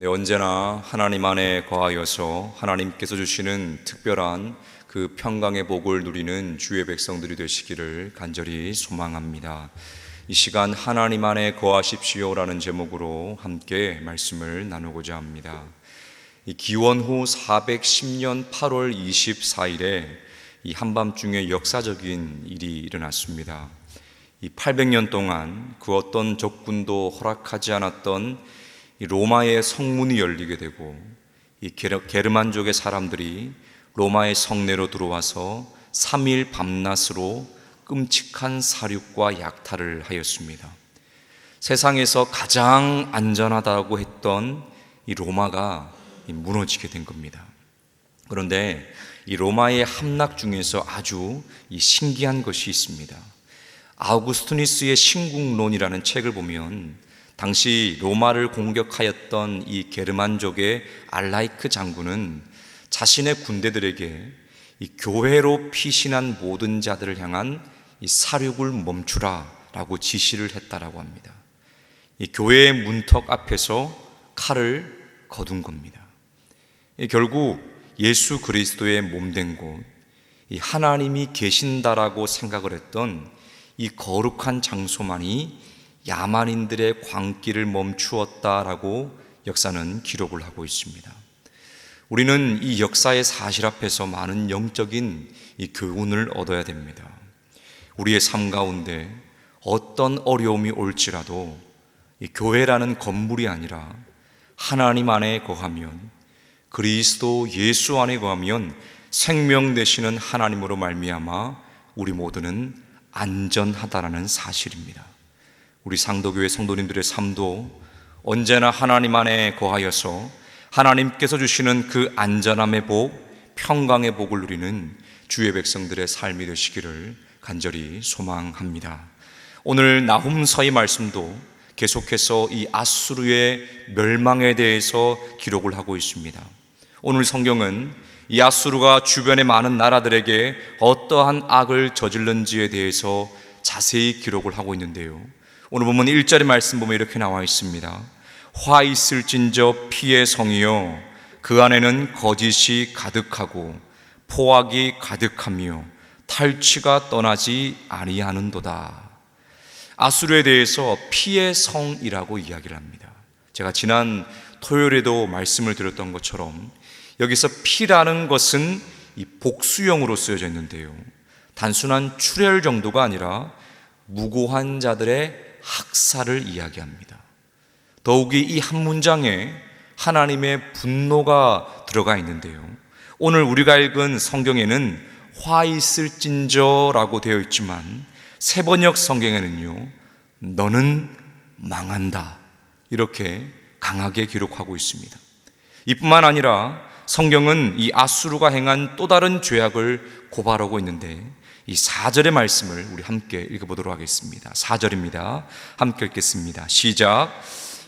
네, 언제나 하나님 안에 거하여서 하나님께서 주시는 특별한 그 평강의 복을 누리는 주의 백성들이 되시기를 간절히 소망합니다. 이 시간 하나님 안에 거하십시오라는 제목으로 함께 말씀을 나누고자 합니다. 이 기원 후 410년 8월 24일에 이 한밤중에 역사적인 일이 일어났습니다. 이 800년 동안 그 어떤 적군도 허락하지 않았던 이 로마의 성문이 열리게 되고 이 게르만족의 사람들이 로마의 성내로 들어와서 3일 밤낮으로 끔찍한 살육과 약탈을 하였습니다. 세상에서 가장 안전하다고 했던 이 로마가 무너지게 된 겁니다. 그런데 이 로마의 함락 중에서 아주 신기한 것이 있습니다. 아우구스투니스의 신국론이라는 책을 보면 당시 로마를 공격하였던 이 게르만족의 알라이크 장군은 자신의 군대들에게 이 교회로 피신한 모든 자들을 향한 이 살육을 멈추라 라고 지시를 했다라고 합니다. 이 교회의 문턱 앞에서 칼을 거둔 겁니다. 결국 예수 그리스도의 몸된 곳, 이 하나님이 계신다라고 생각을 했던 이 거룩한 장소만이 야만인들의 광기를 멈추었다라고 역사는 기록을 하고 있습니다. 우리는 이 역사의 사실 앞에서 많은 영적인 이 교훈을 얻어야 됩니다. 우리의 삶 가운데 어떤 어려움이 올지라도 이 교회라는 건물이 아니라 하나님 안에 거하면, 그리스도 예수 안에 거하면 생명 되시는 하나님으로 말미암아 우리 모두는 안전하다라는 사실입니다. 우리 상도교회 성도님들의 삶도 언제나 하나님 안에 거하여서 하나님께서 주시는 그 안전함의 복, 평강의 복을 누리는 주의 백성들의 삶이 되시기를 간절히 소망합니다. 오늘 나훔서의 말씀도 계속해서 이 아수르의 멸망에 대해서 기록을 하고 있습니다. 오늘 성경은 이 아수르가 주변의 많은 나라들에게 어떠한 악을 저질른지에 대해서 자세히 기록을 하고 있는데요, 오늘 보면 1절의 말씀 보면 이렇게 나와 있습니다. 화 있을진저 피의 성이요 그 안에는 거짓이 가득하고 포악이 가득하며 탈취가 떠나지 아니하는도다. 아수르에 대해서 피의 성이라고 이야기를 합니다. 제가 지난 토요일에도 말씀을 드렸던 것처럼 여기서 피라는 것은 이 복수형으로 쓰여져 있는데요, 단순한 출혈 정도가 아니라 무고한 자들의 학살을 이야기합니다. 더욱이 이 한 문장에 하나님의 분노가 들어가 있는데요, 오늘 우리가 읽은 성경에는 화 있을진저라고 되어 있지만 세번역 성경에는요, 너는 망한다 이렇게 강하게 기록하고 있습니다. 이뿐만 아니라 성경은 이 아수르가 행한 또 다른 죄악을 고발하고 있는데, 이 4절의 말씀을 우리 함께 읽어보도록 하겠습니다. 4절입니다. 함께 읽겠습니다. 시작.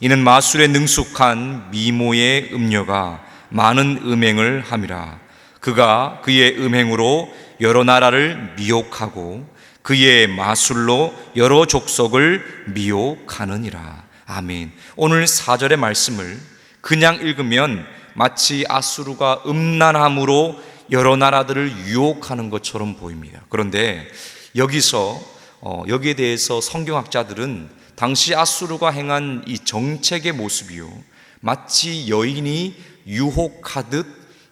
이는 마술에 능숙한 미모의 음녀가 많은 음행을 함이라. 그가 그의 음행으로 여러 나라를 미혹하고 그의 마술로 여러 족속을 미혹하느니라. 아멘. 오늘 4절의 말씀을 그냥 읽으면 마치 아수르가 음란함으로 여러 나라들을 유혹하는 것처럼 보입니다. 그런데 여기에 대해서 성경학자들은 당시 아수르가 행한 이 정책의 모습이요, 마치 여인이 유혹하듯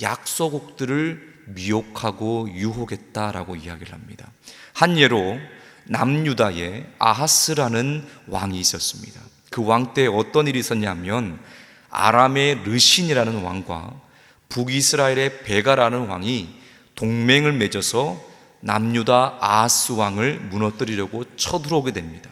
약소국들을 미혹하고 유혹했다라고 이야기를 합니다. 한 예로 남유다에 아하스라는 왕이 있었습니다. 그 왕 때 어떤 일이 있었냐면 아람의 르신이라는 왕과 북이스라엘의 베가라는 왕이 동맹을 맺어서 남유다 아하스 왕을 무너뜨리려고 쳐들어오게 됩니다.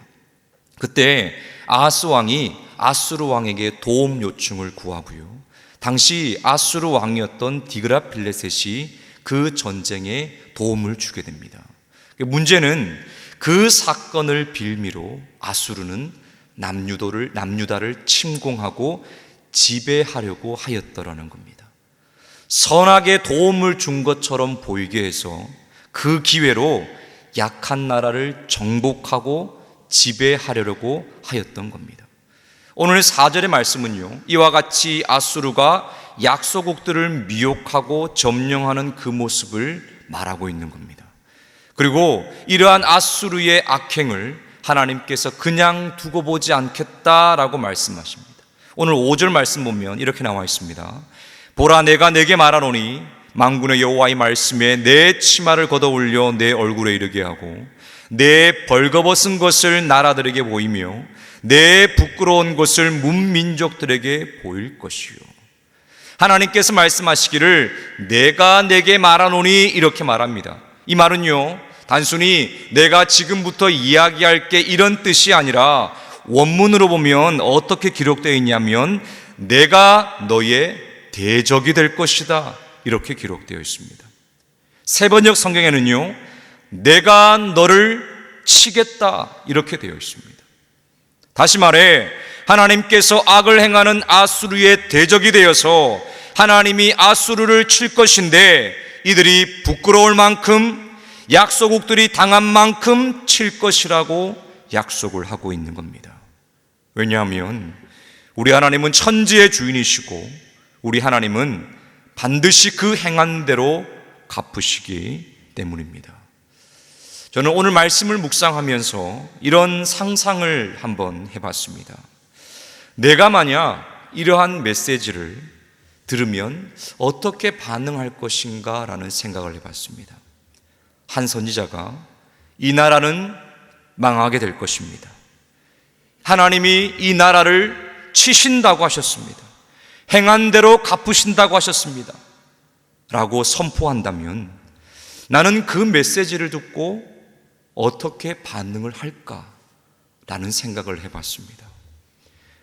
그때 아하스 왕이 아수르 왕에게 도움 요청을 구하고요, 당시 아수르 왕이었던 디그라필레셋이 그 전쟁에 도움을 주게 됩니다. 문제는 그 사건을 빌미로 아수르는 남유다를 침공하고 지배하려고 하였더라는 겁니다. 선하게 도움을 준 것처럼 보이게 해서 그 기회로 약한 나라를 정복하고 지배하려고 하였던 겁니다. 오늘 4절의 말씀은요, 이와 같이 아수르가 약소국들을 미혹하고 점령하는 그 모습을 말하고 있는 겁니다. 그리고 이러한 아수르의 악행을 하나님께서 그냥 두고 보지 않겠다라고 말씀하십니다. 오늘 5절 말씀 보면 이렇게 나와 있습니다. 보라, 내가 내게 말하노니 만군의 여호와의 말씀에 내 치마를 걷어 올려 내 얼굴에 이르게 하고 내 벌거벗은 것을 나라들에게 보이며 내 부끄러운 것을 문민족들에게 보일 것이요. 하나님께서 말씀하시기를 내가 내게 말하노니 이렇게 말합니다. 이 말은요, 단순히 내가 지금부터 이야기할게 이런 뜻이 아니라 원문으로 보면 어떻게 기록되어 있냐면 내가 너의 대적이 될 것이다, 이렇게 기록되어 있습니다. 세번역 성경에는요, 내가 너를 치겠다, 이렇게 되어 있습니다. 다시 말해 하나님께서 악을 행하는 아수르의 대적이 되어서 하나님이 아수르를 칠 것인데 이들이 부끄러울 만큼 약소국들이 당한 만큼 칠 것이라고 약속을 하고 있는 겁니다. 왜냐하면 우리 하나님은 천지의 주인이시고 우리 하나님은 반드시 그 행한 대로 갚으시기 때문입니다. 저는 오늘 말씀을 묵상하면서 이런 상상을 한번 해봤습니다. 내가 만약 이러한 메시지를 들으면 어떻게 반응할 것인가 라는 생각을 해봤습니다. 한 선지자가 이 나라는 망하게 될 것입니다. 하나님이 이 나라를 치신다고 하셨습니다. 행한 대로 갚으신다고 하셨습니다. 라고 선포한다면 나는 그 메시지를 듣고 어떻게 반응을 할까라는 생각을 해봤습니다.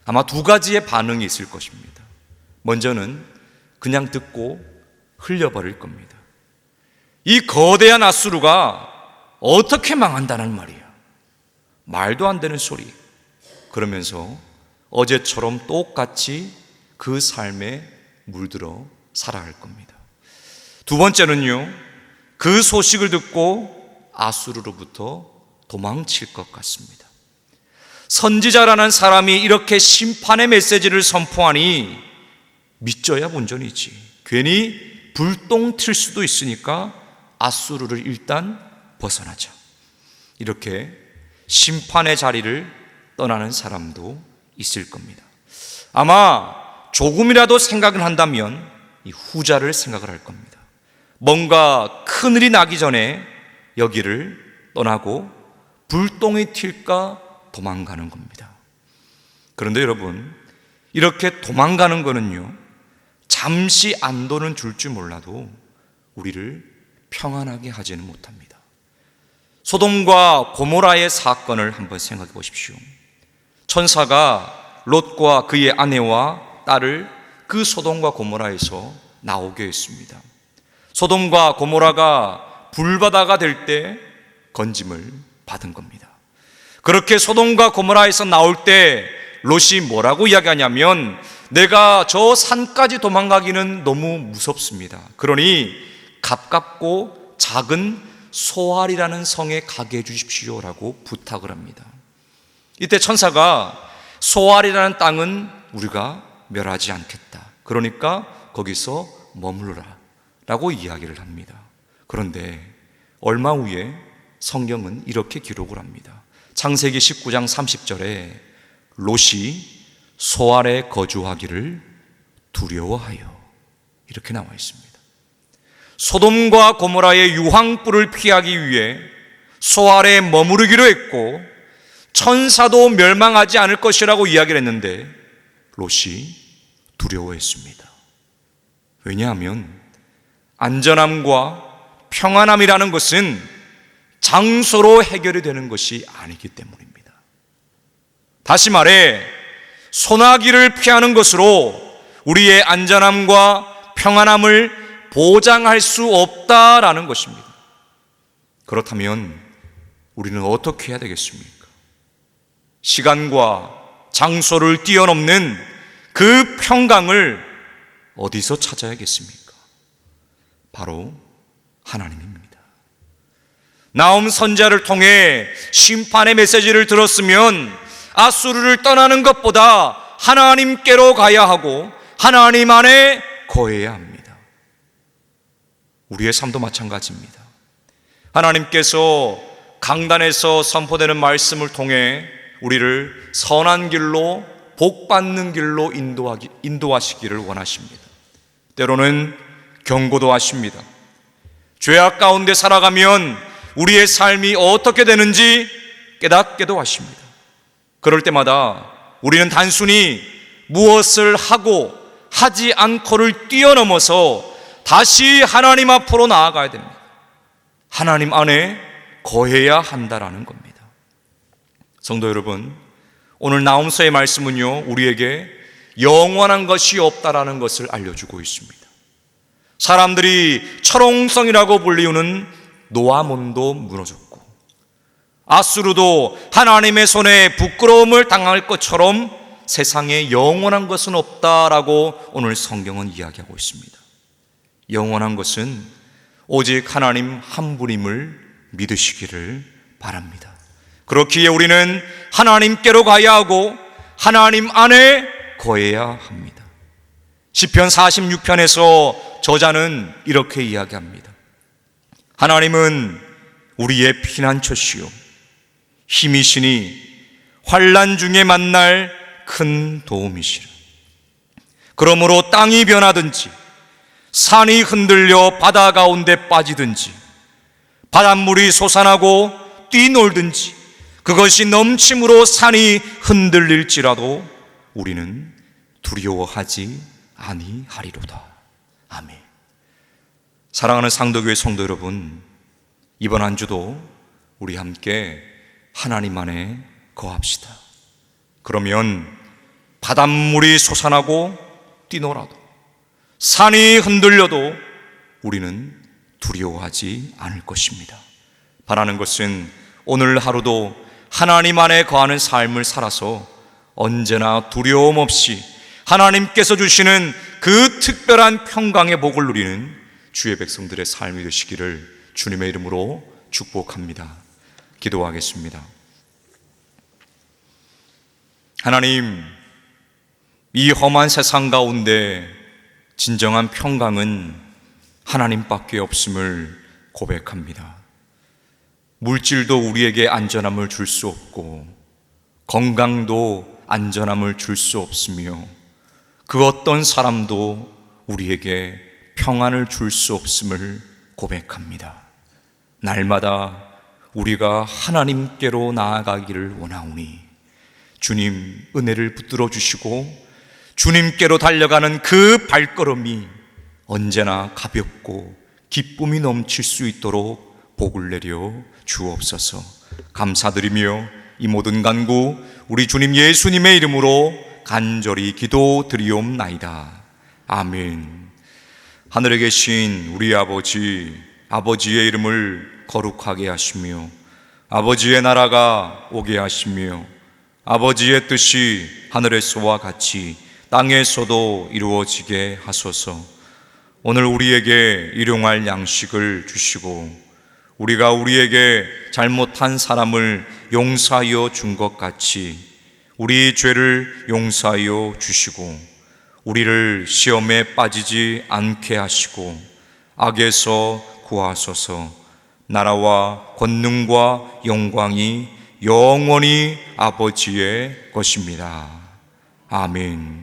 아마 두 가지의 반응이 있을 것입니다. 먼저는 그냥 듣고 흘려버릴 겁니다. 이 거대한 아수르가 어떻게 망한다는 말이야, 말도 안 되는 소리, 그러면서 어제처럼 똑같이 그 삶에 물들어 살아갈 겁니다. 두 번째는요, 그 소식을 듣고 아수르로부터 도망칠 것 같습니다. 선지자라는 사람이 이렇게 심판의 메시지를 선포하니 믿져야 본전이지, 괜히 불똥 튈 수도 있으니까 아수르를 일단 벗어나자, 이렇게 심판의 자리를 떠나는 사람도 있을 겁니다. 아마 조금이라도 생각을 한다면 이 후자를 생각을 할 겁니다. 뭔가 큰일이 나기 전에 여기를 떠나고 불똥이 튈까 도망가는 겁니다. 그런데 여러분, 이렇게 도망가는 거는요, 잠시 안도는 줄 줄 몰라도 우리를 평안하게 하지는 못합니다. 소돔과 고모라의 사건을 한번 생각해 보십시오. 천사가 롯과 그의 아내와 딸을 그 소돔과 고모라에서 나오게 했습니다. 소돔과 고모라가 불바다가 될 때 건짐을 받은 겁니다. 그렇게 소돔과 고모라에서 나올 때 롯이 뭐라고 이야기하냐면, 내가 저 산까지 도망가기는 너무 무섭습니다. 그러니 가깝고 작은 소알이라는 성에 가게 해주십시오라고 부탁을 합니다. 이때 천사가 소알이라는 땅은 우리가 멸하지 않겠다, 그러니까 거기서 머무르라 라고 이야기를 합니다. 그런데 얼마 후에 성경은 이렇게 기록을 합니다. 창세기 19장 30절에 롯이 소알에 거주하기를 두려워하여, 이렇게 나와 있습니다. 소돔과 고모라의 유황불을 피하기 위해 소알에 머무르기로 했고 천사도 멸망하지 않을 것이라고 이야기를 했는데 롯이 두려워했습니다. 왜냐하면 안전함과 평안함이라는 것은 장소로 해결이 되는 것이 아니기 때문입니다. 다시 말해 소나기를 피하는 것으로 우리의 안전함과 평안함을 보장할 수 없다라는 것입니다. 그렇다면 우리는 어떻게 해야 되겠습니까? 시간과 장소를 뛰어넘는 그 평강을 어디서 찾아야겠습니까? 바로 하나님입니다. 나홈 선지자를 통해 심판의 메시지를 들었으면 아수르를 떠나는 것보다 하나님께로 가야 하고 하나님 안에 거해야 합니다. 우리의 삶도 마찬가지입니다. 하나님께서 강단에서 선포되는 말씀을 통해 우리를 선한 길로, 복받는 길로 인도하시기를 원하십니다. 때로는 경고도 하십니다. 죄악 가운데 살아가면 우리의 삶이 어떻게 되는지 깨닫게도 하십니다. 그럴 때마다 우리는 단순히 무엇을 하고 하지 않고를 뛰어넘어서 다시 하나님 앞으로 나아가야 됩니다. 하나님 안에 거해야 한다라는 겁니다. 성도 여러분, 오늘 나홈서의 말씀은요, 우리에게 영원한 것이 없다라는 것을 알려주고 있습니다. 사람들이 철옹성이라고 불리우는 노아몬도 무너졌고 아수르도 하나님의 손에 부끄러움을 당할 것처럼 세상에 영원한 것은 없다라고 오늘 성경은 이야기하고 있습니다. 영원한 것은 오직 하나님 한 분임을 믿으시기를 바랍니다. 그렇기에 우리는 하나님께로 가야 하고 하나님 안에 거해야 합니다. 시편 46편에서 저자는 이렇게 이야기합니다. 하나님은 우리의 피난처시요 힘이시니 환난 중에 만날 큰 도움이시라. 그러므로 땅이 변하든지 산이 흔들려 바다 가운데 빠지든지 바닷물이 솟아나고 뛰놀든지 그것이 넘침으로 산이 흔들릴지라도 우리는 두려워하지 아니하리로다. 아멘. 사랑하는 상도교회 성도 여러분, 이번 한 주도 우리 함께 하나님 안에 거합시다. 그러면 바닷물이 솟아나고 뛰놀아도 산이 흔들려도 우리는 두려워하지 않을 것입니다. 바라는 것은 오늘 하루도 하나님 안에 거하는 삶을 살아서 언제나 두려움 없이 하나님께서 주시는 그 특별한 평강의 복을 누리는 주의 백성들의 삶이 되시기를 주님의 이름으로 축복합니다. 기도하겠습니다. 하나님, 이 험한 세상 가운데 진정한 평강은 하나님밖에 없음을 고백합니다. 물질도 우리에게 안전함을 줄 수 없고 건강도 안전함을 줄 수 없으며 그 어떤 사람도 우리에게 평안을 줄 수 없음을 고백합니다. 날마다 우리가 하나님께로 나아가기를 원하오니 주님 은혜를 붙들어 주시고 주님께로 달려가는 그 발걸음이 언제나 가볍고 기쁨이 넘칠 수 있도록 복을 내려 주옵소서. 감사드리며 이 모든 간구 우리 주님 예수님의 이름으로 간절히 기도드리옵나이다. 아멘. 하늘에 계신 우리 아버지, 아버지의 이름을 거룩하게 하시며 아버지의 나라가 오게 하시며 아버지의 뜻이 하늘에서와 같이 땅에서도 이루어지게 하소서. 오늘 우리에게 일용할 양식을 주시고 우리가 우리에게 잘못한 사람을 용서하여 준 것 같이 우리 죄를 용서하여 주시고 우리를 시험에 빠지지 않게 하시고 악에서 구하소서. 나라와 권능과 영광이 영원히 아버지의 것입니다. 아멘.